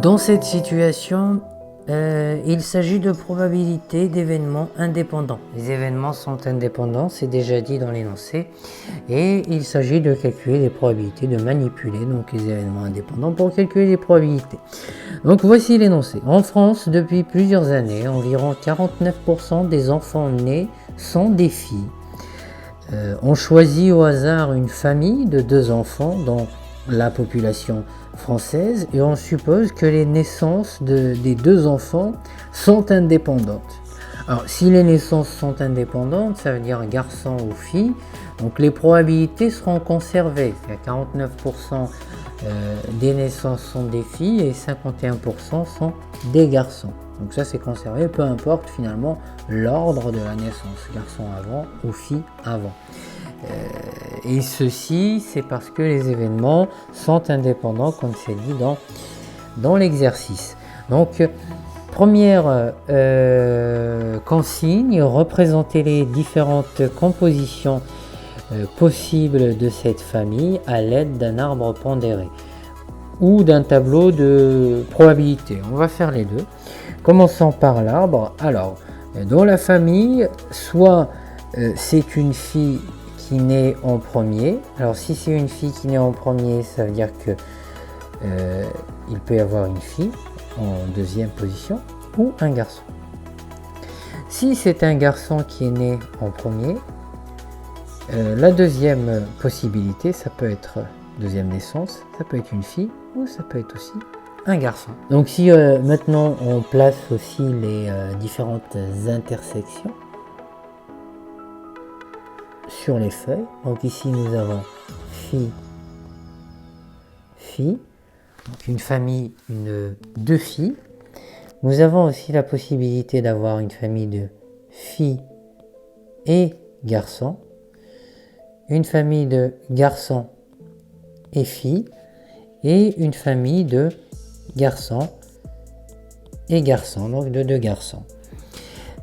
Dans cette situation, il s'agit de probabilités d'événements indépendants. Les événements sont indépendants, c'est déjà dit dans l'énoncé, et il s'agit de calculer les probabilités, de manipuler donc les événements indépendants pour calculer les probabilités. Donc voici l'énoncé. En France, depuis plusieurs années, environ 49% des enfants nés sont des filles. On choisit au hasard une famille de 2 enfants dans la population française et on suppose que les naissances des 2 enfants sont indépendantes. Alors si les naissances sont indépendantes, ça veut dire garçon ou fille, donc les probabilités seront conservées. C'est-à-dire 49% des naissances sont des filles et 51% sont des garçons. Donc ça c'est conservé, peu importe finalement l'ordre de la naissance, garçon avant ou fille avant. Et ceci, c'est parce que les événements sont indépendants, comme c'est dit dans l'exercice. Donc, première consigne, représenter les différentes compositions possibles de cette famille à l'aide d'un arbre pondéré ou d'un tableau de probabilité. On va faire les deux. Commençons par l'arbre. Alors, dans la famille, soit c'est une fille qui naît en premier. Alors si c'est une fille qui naît en premier, ça veut dire que il peut y avoir une fille en deuxième position ou un garçon. Si c'est un garçon qui est né en premier, la deuxième possibilité, ça peut être deuxième naissance, ça peut être une fille ou ça peut être aussi un garçon. Donc si maintenant on place aussi les différentes intersections sur les feuilles, donc ici nous avons fille, fille, donc une famille, deux filles. Nous avons aussi la possibilité d'avoir une famille de filles et garçons, une famille de garçons et filles, et une famille de garçons et garçons, donc de 2 garçons.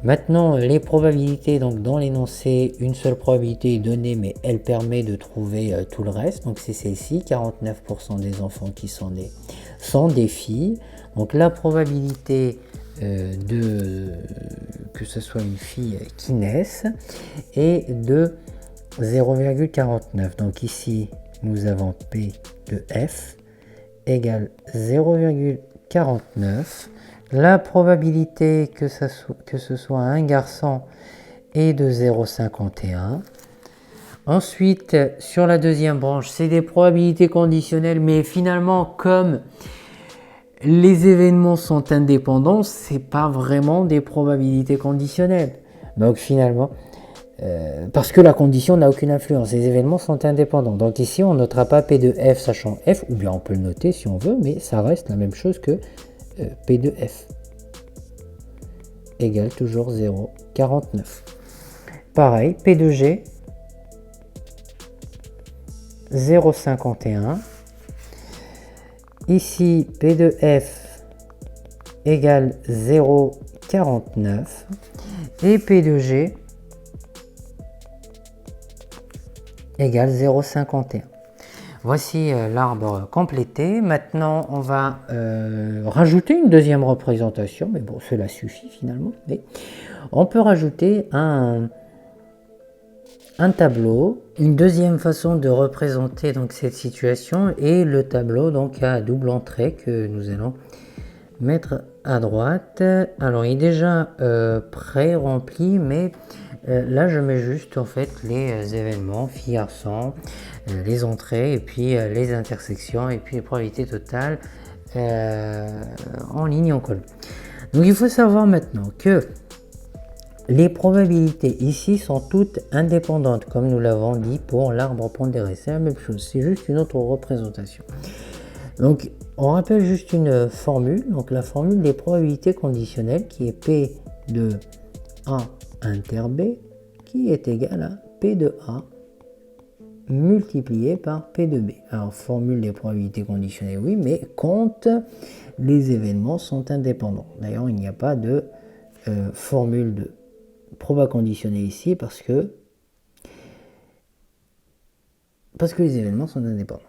Maintenant, les probabilités, donc dans l'énoncé, une seule probabilité est donnée, mais elle permet de trouver tout le reste. Donc c'est celle-ci, 49% des enfants qui sont nés sont des filles. Donc la probabilité que ce soit une fille qui naisse est de 0,49. Donc ici, nous avons P de F égale 0,49. La probabilité que ce soit un garçon est de 0,51. Ensuite, sur la deuxième branche, c'est des probabilités conditionnelles, mais finalement, comme les événements sont indépendants, c'est pas vraiment des probabilités conditionnelles. Donc finalement, parce que la condition n'a aucune influence, les événements sont indépendants. Donc ici, on ne notera pas P de F sachant F, ou bien on peut le noter si on veut, mais ça reste la même chose que P de F égale toujours 0,49. Pareil, P de G, 0,51. Ici, P de F égale 0,49. Et P de G égale 0,51. Voici l'arbre complété. Maintenant, on va rajouter une deuxième représentation, mais bon, cela suffit finalement. Mais on peut rajouter un tableau, une deuxième façon de représenter donc cette situation et le tableau donc à double entrée que nous allons mettre à droite. Alors, il est déjà pré-rempli, mais là, je mets juste en fait les événements, filles, garçons, les entrées et puis les intersections et puis les probabilités totales en ligne en colonne. Donc, il faut savoir maintenant que les probabilités ici sont toutes indépendantes, comme nous l'avons dit pour l'arbre pondéré. C'est la même chose, c'est juste une autre représentation. Donc, on rappelle juste une formule, donc la formule des probabilités conditionnelles qui est P de A inter B qui est égal à P de A multiplié par P de B. Alors, formule des probabilités conditionnelles, oui, mais quand les événements sont indépendants. D'ailleurs, il n'y a pas de formule de proba conditionnée ici parce que les événements sont indépendants.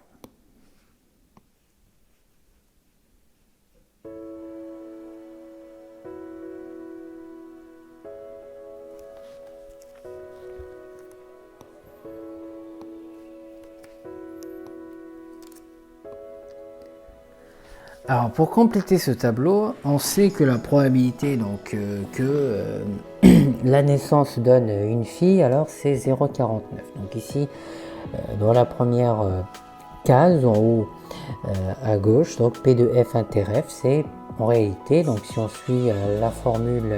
Alors pour compléter ce tableau, on sait que la probabilité donc que la naissance donne une fille, alors c'est 0,49. Donc ici, dans la première case en haut à gauche, donc P de F inter F, c'est en réalité, donc si on suit la formule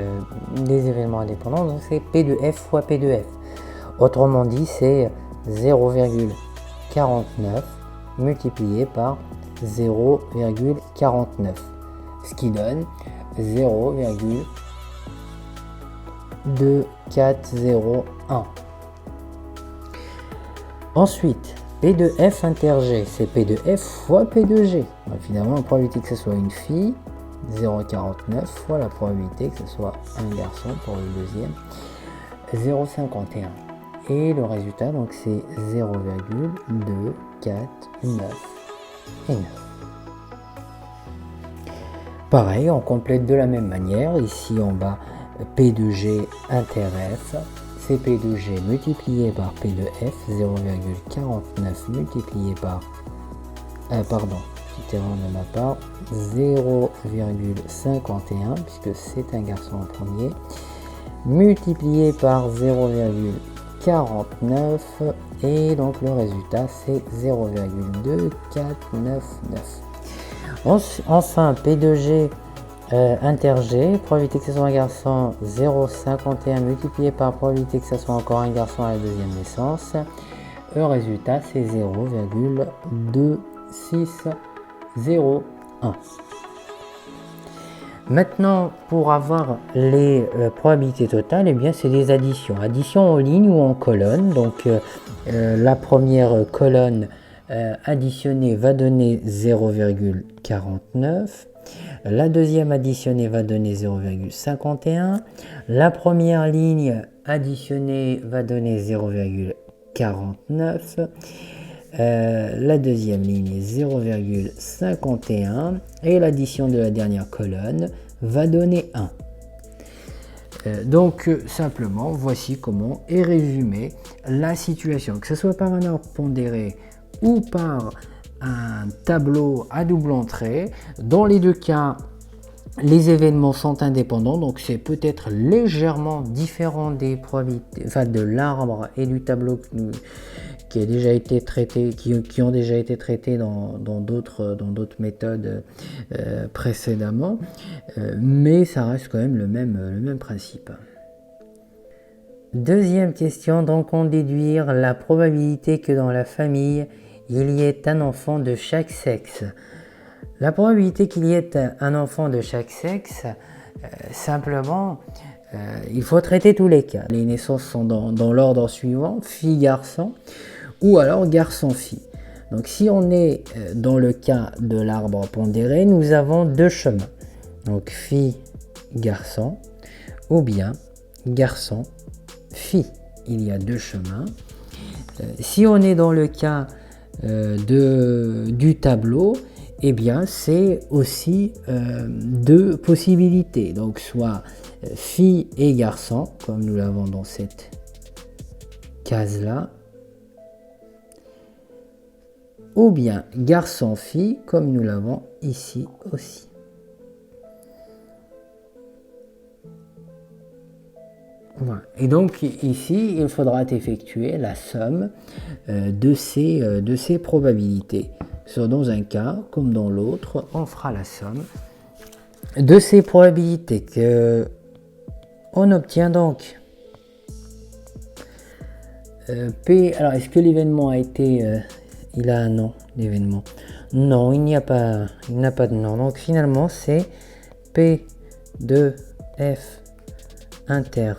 des événements indépendants, donc c'est P de F fois P de F. Autrement dit, c'est 0,49 multiplié par 0,49, ce qui donne 0,2401. Ensuite, P de F inter G, c'est P de F fois P de G. Donc, finalement, la probabilité que ce soit une fille, 0,49 fois la probabilité que ce soit un garçon pour le deuxième, 0,51. Et le résultat, donc c'est 0,249 et 9. Pareil, on complète de la même manière. Ici en bas, P de G inter F, c'est P de G multiplié par P de F, 0,49 multiplié par... pardon, petite erreur de ma part, 0,51, puisque c'est un garçon en premier, multiplié par 0,49, et donc le résultat c'est 0,2499. Enfin, P de G inter G, probabilité que ce soit un garçon, 0,51 multiplié par probabilité que ce soit encore un garçon à la deuxième naissance. Le résultat c'est 0,2601. Maintenant, pour avoir les probabilités totales, eh bien c'est des additions. Addition en ligne ou en colonne. Donc la première colonne additionnée va donner 0,49. La deuxième additionnée va donner 0,51. La première ligne additionnée va donner 0,49. La deuxième ligne est 0,51 et l'addition de la dernière colonne va donner 1. Donc simplement, voici comment est résumée la situation, que ce soit par un arbre pondéré ou par un tableau à double entrée. Dans les deux cas, les événements sont indépendants, donc c'est peut-être légèrement différent des probabilités, enfin de l'arbre et du tableau qui a déjà été traité, qui ont déjà été traités dans d'autres méthodes précédemment, mais ça reste quand même le même principe. Deuxième question, donc on déduire la probabilité que dans la famille il y ait un enfant de chaque sexe. La probabilité qu'il y ait un enfant de chaque sexe, simplement, il faut traiter tous les cas. Les naissances sont dans l'ordre suivant, fille-garçon, ou alors garçon-fille. Donc si on est dans le cas de l'arbre pondéré, nous avons deux chemins. Donc fille-garçon, ou bien garçon-fille. Il y a deux chemins. Si on est dans le cas du tableau, eh bien c'est aussi deux possibilités, donc soit fille et garçon comme nous l'avons dans cette case là, ou bien garçon-fille comme nous l'avons ici aussi. Voilà. Et donc ici il faudra effectuer la somme de ces probabilités. Soit dans un cas comme dans l'autre, on fera la somme de ces probabilités que on obtient donc P. Alors est-ce que l'événement a été il a un nom, l'événement? Non, il n'a pas de nom. Donc finalement c'est P de F inter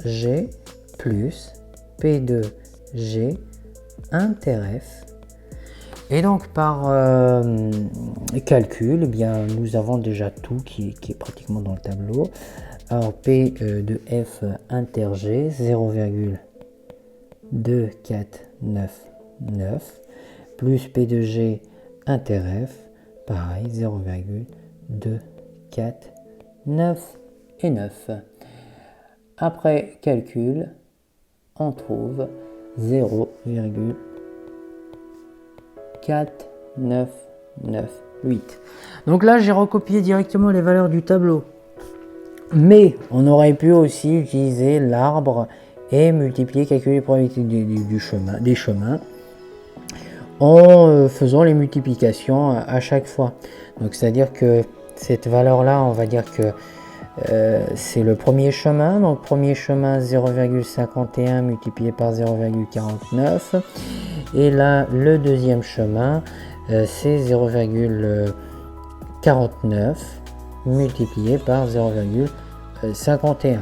G plus P de G inter F. Et donc par calcul, eh bien, nous avons déjà tout qui est pratiquement dans le tableau. Alors P de F inter G 0,2499 plus P de G inter F, pareil 0,249 et 9. Après calcul, on trouve 0,4999. 8. Donc là, j'ai recopié directement les valeurs du tableau. Mais on aurait pu aussi utiliser l'arbre et multiplier, calculer les probabilités des chemins en faisant les multiplications à chaque fois. Donc c'est-à-dire que cette valeur-là, on va dire que c'est le premier chemin. Donc premier chemin 0,51 multiplié par 0,49. Et là, le deuxième chemin, c'est 0,49 multiplié par 0,51.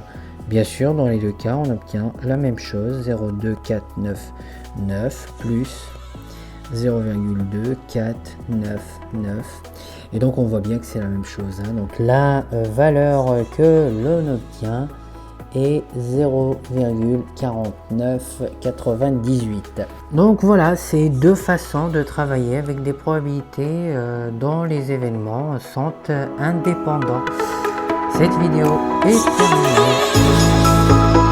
Bien sûr, dans les deux cas, on obtient la même chose, 0,2499 plus 0,2499. Et donc, on voit bien que c'est la même chose. Donc, la valeur que l'on obtient est 0,4998. Donc voilà, c'est deux façons de travailler avec des probabilités dont les événements sont indépendants. Cette vidéo est terminée.